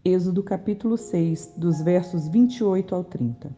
Êxodo capítulo 6, dos versos 28 ao 30.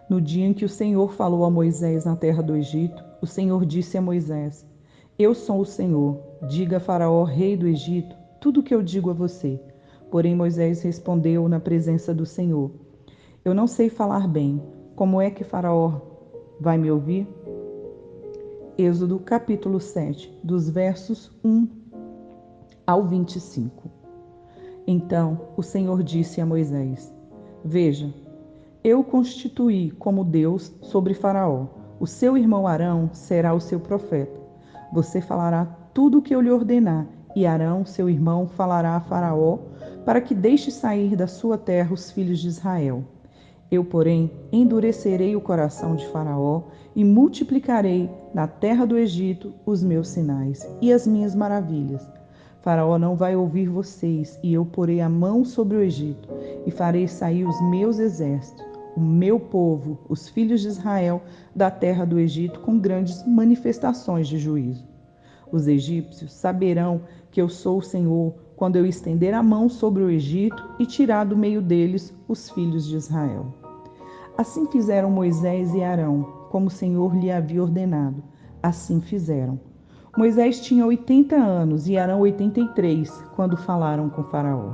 No dia em que o Senhor falou a Moisés na terra do Egito, o Senhor disse a Moisés: Eu sou o Senhor. Diga a Faraó, rei do Egito, tudo o que eu digo a você. Porém Moisés respondeu na presença do Senhor: Eu não sei falar bem. Como é que Faraó vai me ouvir? Êxodo capítulo 7, dos versos 1 ao 25. Então o Senhor disse a Moisés: Veja, eu o constituí como Deus sobre Faraó. O seu irmão Arão será o seu profeta. Você falará tudo o que eu lhe ordenar, e Arão, seu irmão, falará a Faraó, para que deixe sair da sua terra os filhos de Israel. Eu, porém, endurecerei o coração de Faraó e multiplicarei na terra do Egito os meus sinais e as minhas maravilhas. Faraó não vai ouvir vocês, e eu porei a mão sobre o Egito, e farei sair os meus exércitos, o meu povo, os filhos de Israel, da terra do Egito, com grandes manifestações de juízo. Os egípcios saberão que eu sou o Senhor, quando eu estender a mão sobre o Egito e tirar do meio deles os filhos de Israel. Assim fizeram Moisés e Arão, como o Senhor lhe havia ordenado. Assim fizeram. Moisés tinha 80 anos e Arão 83, quando falaram com Faraó.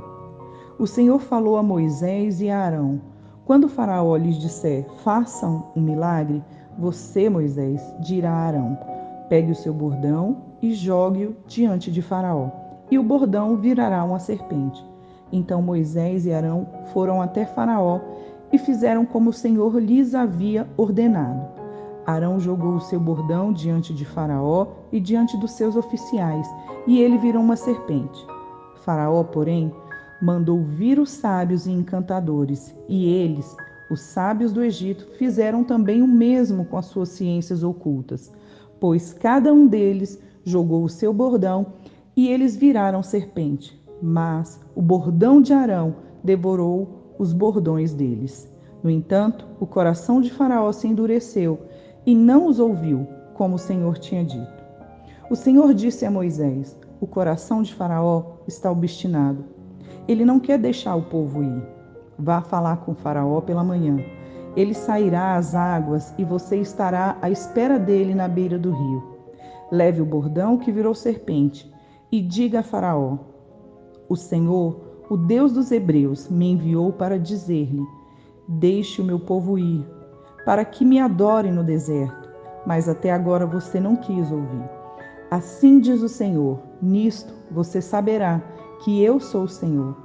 O Senhor falou a Moisés e a Arão: Quando Faraó lhes disser, façam um milagre, você, Moisés, dirá a Arão: pegue o seu bordão e jogue-o diante de Faraó, e o bordão virará uma serpente. Então Moisés e Arão foram até Faraó e fizeram como o Senhor lhes havia ordenado. Arão jogou o seu bordão diante de Faraó e diante dos seus oficiais, e ele virou uma serpente. Faraó, porém, mandou vir os sábios e encantadores, e eles, os sábios do Egito, fizeram também o mesmo com as suas ciências ocultas, pois cada um deles jogou o seu bordão e eles viraram serpente. Mas o bordão de Arão devorou os bordões deles. No entanto, o coração de Faraó se endureceu e não os ouviu, como o Senhor tinha dito. O Senhor disse a Moisés: O coração de Faraó está obstinado. Ele não quer deixar o povo ir. Vá falar com Faraó pela manhã. Ele sairá às águas e você estará à espera dele na beira do rio. Leve o bordão que virou serpente e diga a Faraó: O Senhor, o Deus dos Hebreus, me enviou para dizer-lhe: Deixe o meu povo ir, para que me adorem no deserto. Mas até agora você não quis ouvir. Assim diz o Senhor: nisto você saberá que eu sou o Senhor.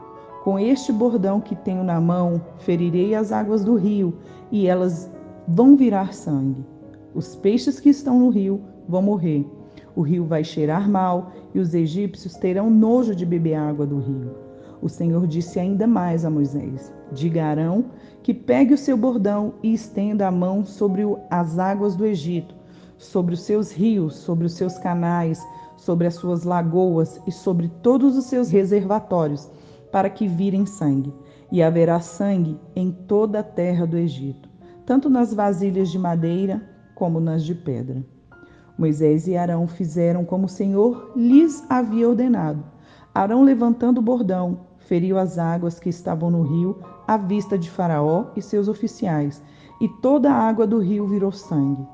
Com este bordão que tenho na mão, ferirei as águas do rio, e elas vão virar sangue. Os peixes que estão no rio vão morrer. O rio vai cheirar mal, e os egípcios terão nojo de beber água do rio. O Senhor disse ainda mais a Moisés: Diga a Arão que pegue o seu bordão e estenda a mão sobre as águas do Egito, sobre os seus rios, sobre os seus canais, sobre as suas lagoas e sobre todos os seus reservatórios, para que virem sangue. E haverá sangue em toda a terra do Egito, tanto nas vasilhas de madeira como nas de pedra. Moisés e Arão fizeram como o Senhor lhes havia ordenado. Arão, levantando o bordão, feriu as águas que estavam no rio à vista de Faraó e seus oficiais, e toda a água do rio virou sangue.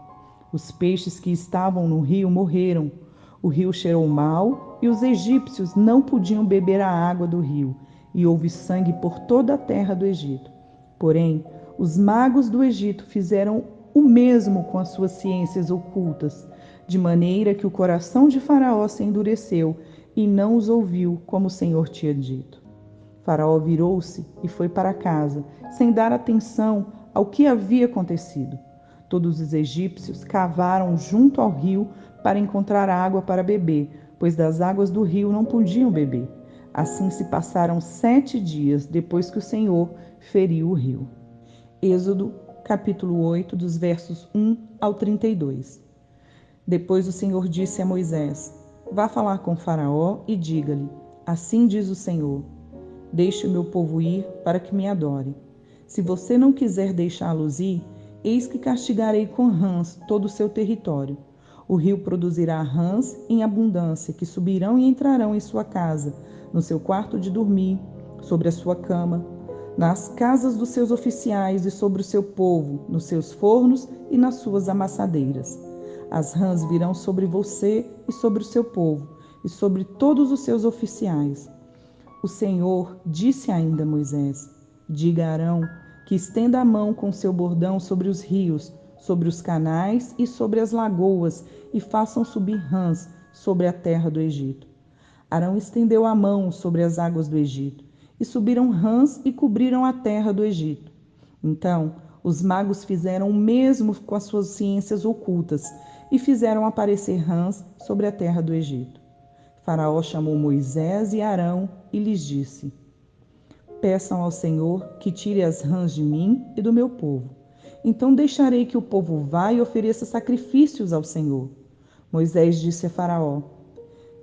Os peixes que estavam no rio morreram. O rio cheirou mal e os egípcios não podiam beber a água do rio, e houve sangue por toda a terra do Egito. Porém, os magos do Egito fizeram o mesmo com as suas ciências ocultas, de maneira que o coração de Faraó se endureceu e não os ouviu, como o Senhor tinha dito. Faraó virou-se e foi para casa, sem dar atenção ao que havia acontecido. Todos os egípcios cavaram junto ao rio para encontrar água para beber, pois das águas do rio não podiam beber. Assim se passaram 7 dias depois que o Senhor feriu o rio. Êxodo, capítulo 8, dos versos 1 ao 32. Depois o Senhor disse a Moisés: Vá falar com Faraó e diga-lhe: Assim diz o Senhor: Deixe o meu povo ir para que me adore. Se você não quiser deixá-los ir, eis que castigarei com rãs todo o seu território. O rio produzirá rãs em abundância, que subirão e entrarão em sua casa, no seu quarto de dormir, sobre a sua cama, nas casas dos seus oficiais e sobre o seu povo, nos seus fornos e nas suas amassadeiras. As rãs virão sobre você e sobre o seu povo, e sobre todos os seus oficiais. O Senhor disse ainda a Moisés: diga a Arão que estenda a mão com seu bordão sobre os rios, sobre os canais e sobre as lagoas, e façam subir rãs sobre a terra do Egito. Arão estendeu a mão sobre as águas do Egito, e subiram rãs e cobriram a terra do Egito. Então os magos fizeram o mesmo com as suas ciências ocultas, e fizeram aparecer rãs sobre a terra do Egito. Faraó chamou Moisés e Arão e lhes disse: peçam ao Senhor que tire as rãs de mim e do meu povo. Então deixarei que o povo vá e ofereça sacrifícios ao Senhor. Moisés disse a Faraó: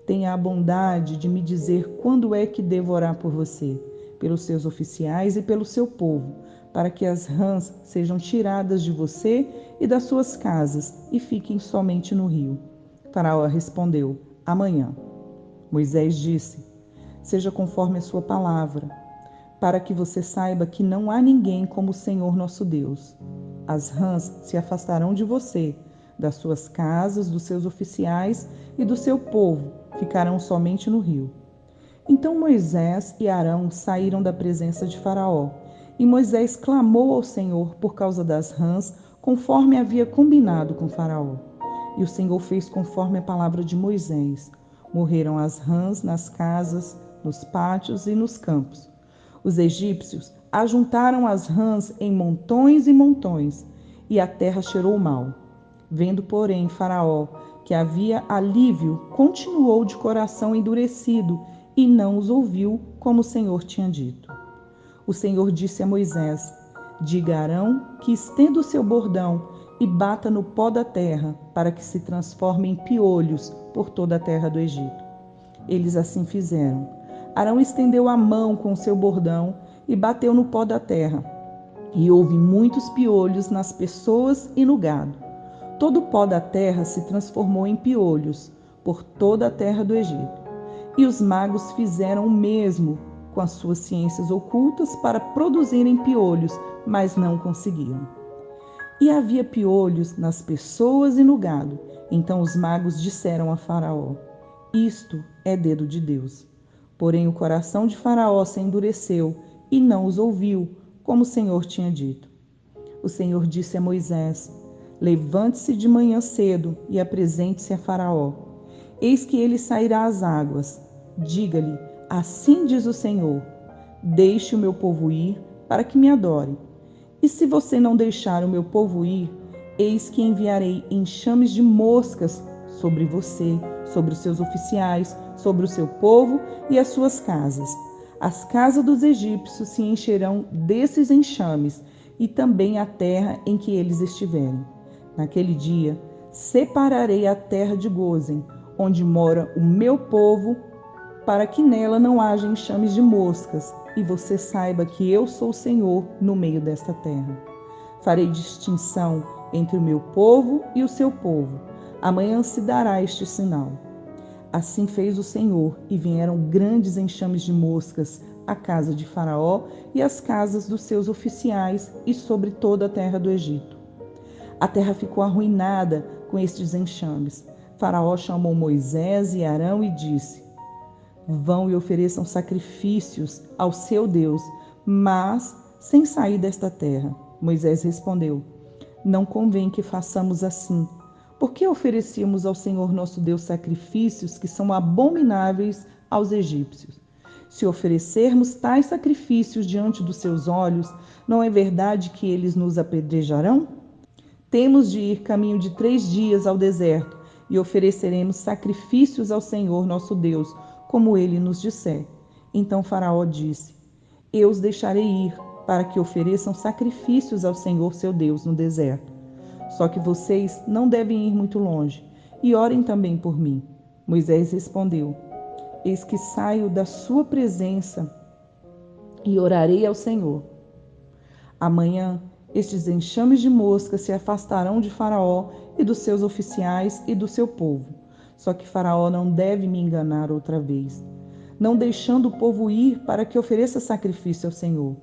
tenha a bondade de me dizer quando é que devo orar por você, pelos seus oficiais e pelo seu povo, para que as rãs sejam tiradas de você e das suas casas e fiquem somente no rio. Faraó respondeu: amanhã. Moisés disse: seja conforme a sua palavra, para que você saiba que não há ninguém como o Senhor nosso Deus. As rãs se afastarão de você, das suas casas, dos seus oficiais e do seu povo, ficarão somente no rio. Então Moisés e Arão saíram da presença de Faraó, e Moisés clamou ao Senhor por causa das rãs, conforme havia combinado com Faraó. E o Senhor fez conforme a palavra de Moisés. Morreram as rãs nas casas, nos pátios e nos campos. Os egípcios ajuntaram as rãs em montões e montões, e a terra cheirou mal. Vendo, porém, Faraó que havia alívio, continuou de coração endurecido e não os ouviu, como o Senhor tinha dito. O Senhor disse a Moisés: diga a Arão que estenda o seu bordão e bata no pó da terra, para que se transforme em piolhos por toda a terra do Egito. Eles assim fizeram. Arão estendeu a mão com o seu bordão e bateu no pó da terra, e houve muitos piolhos nas pessoas e no gado. Todo o pó da terra se transformou em piolhos por toda a terra do Egito. E os magos fizeram o mesmo com as suas ciências ocultas para produzirem piolhos, mas não conseguiam. E havia piolhos nas pessoas e no gado. Então os magos disseram a Faraó: isto é dedo de Deus. Porém o coração de Faraó se endureceu e não os ouviu, como o Senhor tinha dito. O Senhor disse a Moisés: levante-se de manhã cedo e apresente-se a Faraó. Eis que ele sairá às águas. Diga-lhe: assim diz o Senhor: deixe o meu povo ir, para que me adore. E se você não deixar o meu povo ir, eis que enviarei enxames de moscas sobre você, sobre os seus oficiais, sobre o seu povo e as suas casas. As casas dos egípcios se encherão desses enxames, e também a terra em que eles estiverem. Naquele dia, separarei a terra de Gósen, onde mora o meu povo, para que nela não haja enxames de moscas, e você saiba que eu sou o Senhor no meio desta terra. Farei distinção entre o meu povo e o seu povo. Amanhã se dará este sinal. Assim fez o Senhor, e vieram grandes enxames de moscas à casa de Faraó e às casas dos seus oficiais e sobre toda a terra do Egito. A terra ficou arruinada com estes enxames. Faraó chamou Moisés e Arão e disse: vão e ofereçam sacrifícios ao seu Deus, mas sem sair desta terra. Moisés respondeu: não convém que façamos assim. Por que oferecíamos ao Senhor nosso Deus sacrifícios que são abomináveis aos egípcios? Se oferecermos tais sacrifícios diante dos seus olhos, não é verdade que eles nos apedrejarão? Temos de ir caminho de 3 dias ao deserto e ofereceremos sacrifícios ao Senhor nosso Deus, como ele nos disser. Então Faraó disse: eu os deixarei ir, para que ofereçam sacrifícios ao Senhor seu Deus no deserto. Só que vocês não devem ir muito longe, e orem também por mim. Moisés respondeu: eis que saio da sua presença e orarei ao Senhor. Amanhã, estes enxames de moscas se afastarão de Faraó e dos seus oficiais e do seu povo. Só que Faraó não deve me enganar outra vez, não deixando o povo ir para que ofereça sacrifício ao Senhor.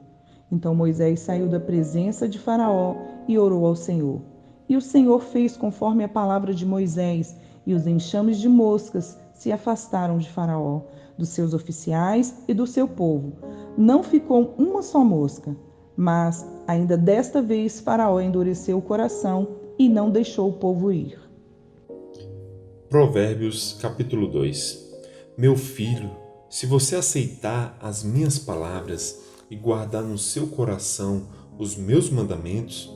Então Moisés saiu da presença de Faraó e orou ao Senhor. E o Senhor fez conforme a palavra de Moisés, e os enxames de moscas se afastaram de Faraó, dos seus oficiais e do seu povo. Não ficou uma só mosca. Mas, ainda desta vez, Faraó endureceu o coração e não deixou o povo ir. Provérbios capítulo 2. Meu filho, se você aceitar as minhas palavras e guardar no seu coração os meus mandamentos,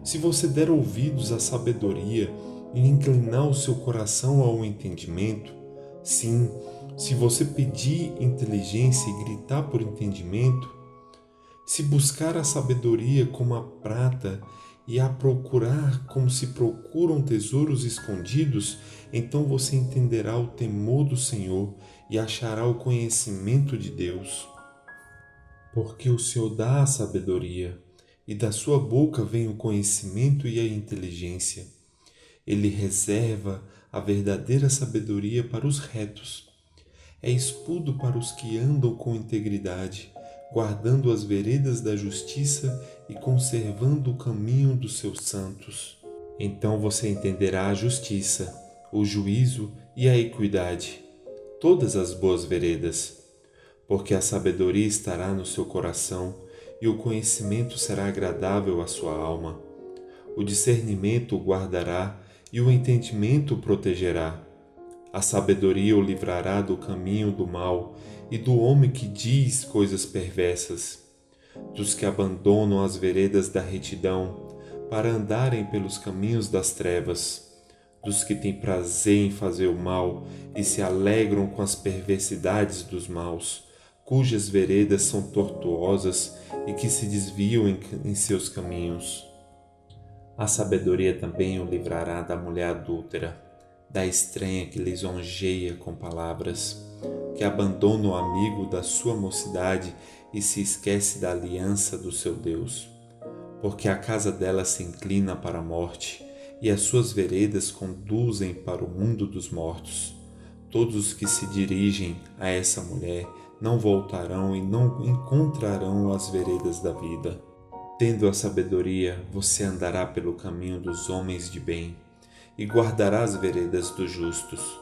se você der ouvidos à sabedoria e inclinar o seu coração ao entendimento, sim, se você pedir inteligência e gritar por entendimento, se buscar a sabedoria como a prata e a procurar como se procuram tesouros escondidos, então você entenderá o temor do Senhor e achará o conhecimento de Deus. Porque o Senhor dá a sabedoria, e da sua boca vem o conhecimento e a inteligência. Ele reserva a verdadeira sabedoria para os retos. É escudo para os que andam com integridade, guardando as veredas da justiça e conservando o caminho dos seus santos. Então você entenderá a justiça, o juízo e a equidade, todas as boas veredas, porque a sabedoria estará no seu coração e o conhecimento será agradável à sua alma. O discernimento o guardará e o entendimento o protegerá. A sabedoria o livrará do caminho do mal e do homem que diz coisas perversas, dos que abandonam as veredas da retidão para andarem pelos caminhos das trevas, dos que têm prazer em fazer o mal e se alegram com as perversidades dos maus, cujas veredas são tortuosas e que se desviam em seus caminhos. A sabedoria também o livrará da mulher adúltera, da estranha que lisonjeia com palavras, que abandona o amigo da sua mocidade e se esquece da aliança do seu Deus. Porque a casa dela se inclina para a morte e as suas veredas conduzem para o mundo dos mortos. Todos os que se dirigem a essa mulher não voltarão e não encontrarão as veredas da vida. Tendo a sabedoria, você andará pelo caminho dos homens de bem e guardará as veredas dos justos,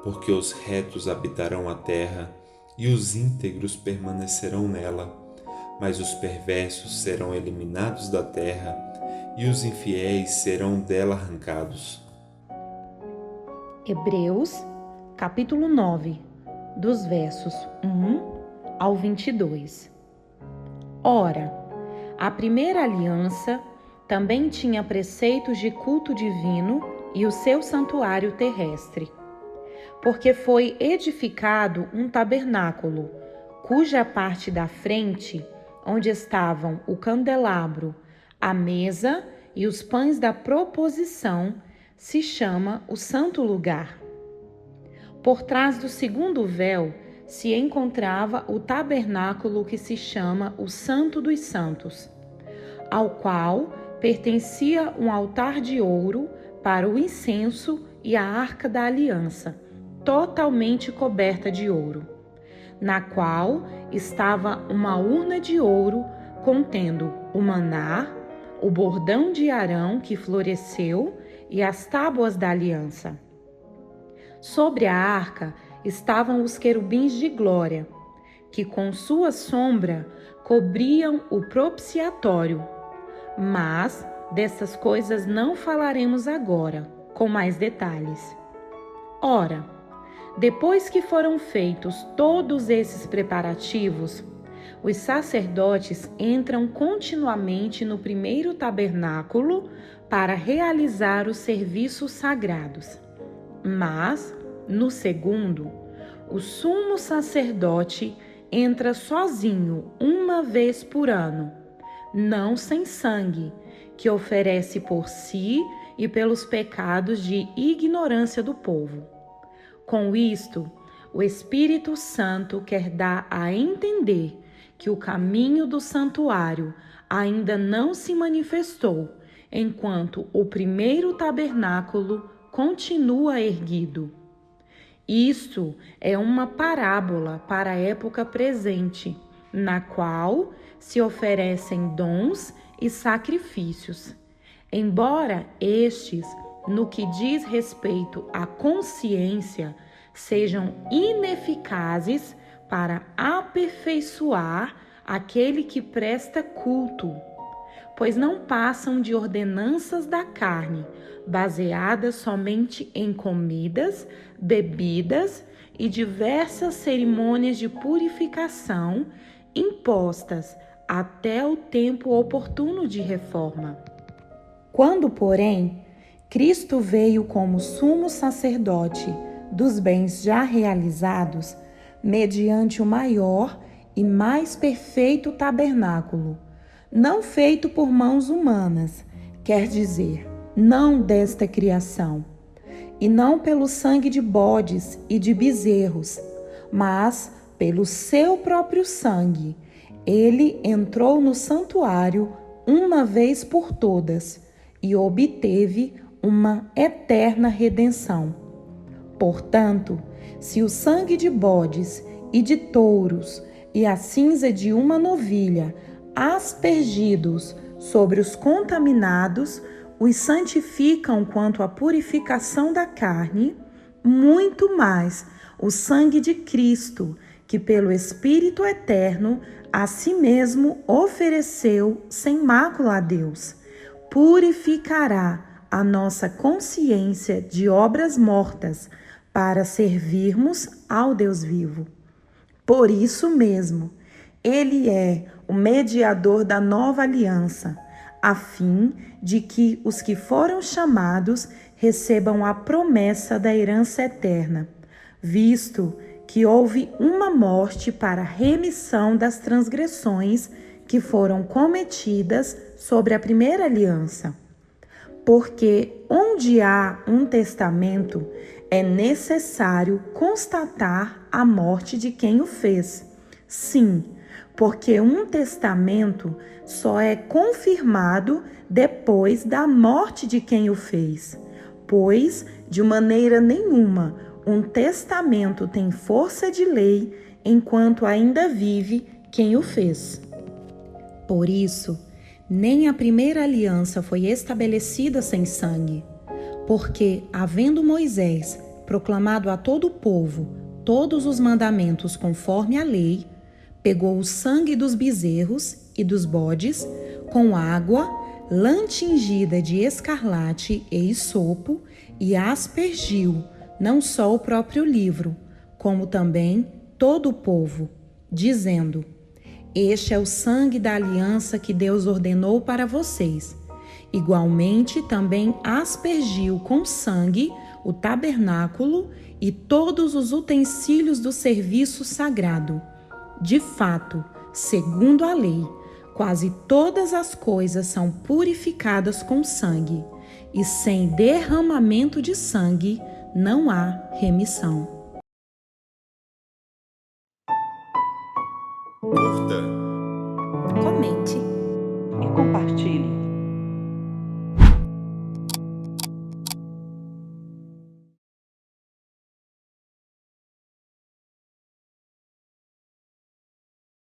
porque os retos habitarão a terra e os íntegros permanecerão nela, mas os perversos serão eliminados da terra e os infiéis serão dela arrancados. Hebreus, capítulo 9, dos versos 1 ao 22. Ora, a primeira aliança também tinha preceitos de culto divino e o seu santuário terrestre, porque foi edificado um tabernáculo, cuja parte da frente, onde estavam o candelabro, a mesa e os pães da proposição, se chama o Santo Lugar. Por trás do segundo véu se encontrava o tabernáculo que se chama o Santo dos Santos, ao qual pertencia um altar de ouro para o incenso e a arca da aliança, totalmente coberta de ouro, na qual estava uma urna de ouro contendo o maná, o bordão de Arão que floresceu e as tábuas da aliança. Sobre a arca estavam os querubins de glória, que com sua sombra cobriam o propiciatório. Mas dessas coisas não falaremos agora, com mais detalhes. Ora, depois que foram feitos todos esses preparativos, os sacerdotes entram continuamente no primeiro tabernáculo para realizar os serviços sagrados. Mas, no segundo, o sumo sacerdote entra sozinho uma vez por ano, não sem sangue, que oferece por si e pelos pecados de ignorância do povo. Com isto, o Espírito Santo quer dar a entender que o caminho do santuário ainda não se manifestou, enquanto o primeiro tabernáculo continua erguido. Isto é uma parábola para a época presente, na qual se oferecem dons e sacrifícios. Embora estes, no que diz respeito à consciência, sejam ineficazes para aperfeiçoar aquele que presta culto, pois não passam de ordenanças da carne, baseadas somente em comidas, bebidas e diversas cerimônias de purificação impostas até o tempo oportuno de reforma. Quando, porém, Cristo veio como sumo sacerdote dos bens já realizados, mediante o maior e mais perfeito tabernáculo, não feito por mãos humanas, quer dizer, não desta criação, e não pelo sangue de bodes e de bezerros, mas pelo seu próprio sangue, ele entrou no santuário uma vez por todas e obteve uma eterna redenção. Portanto, se o sangue de bodes e de touros e a cinza de uma novilha, aspergidos sobre os contaminados, os santificam quanto à purificação da carne, muito mais o sangue de Cristo, que pelo Espírito Eterno a si mesmo ofereceu sem mácula a Deus, purificará a nossa consciência de obras mortas para servirmos ao Deus vivo. Por isso mesmo, ele é o mediador da nova aliança, a fim de que os que foram chamados recebam a promessa da herança eterna, visto que houve uma morte para a remissão das transgressões que foram cometidas sobre a primeira aliança. Porque onde há um testamento, é necessário constatar a morte de quem o fez. Sim, porque um testamento só é confirmado depois da morte de quem o fez, pois, de maneira nenhuma, um testamento tem força de lei enquanto ainda vive quem o fez. Por isso, nem a primeira aliança foi estabelecida sem sangue, porque, havendo Moisés proclamado a todo o povo todos os mandamentos conforme a lei, pegou o sangue dos bezerros e dos bodes com água, lã tingida de escarlate e hisopo e aspergiu não só o próprio livro, como também todo o povo, dizendo: Este é o sangue da aliança que Deus ordenou para vocês. Igualmente também aspergiu com sangue o tabernáculo e todos os utensílios do serviço sagrado. De fato, segundo a lei, quase todas as coisas são purificadas com sangue, e sem derramamento de sangue não há remissão. Curta, Comente e compartilhe.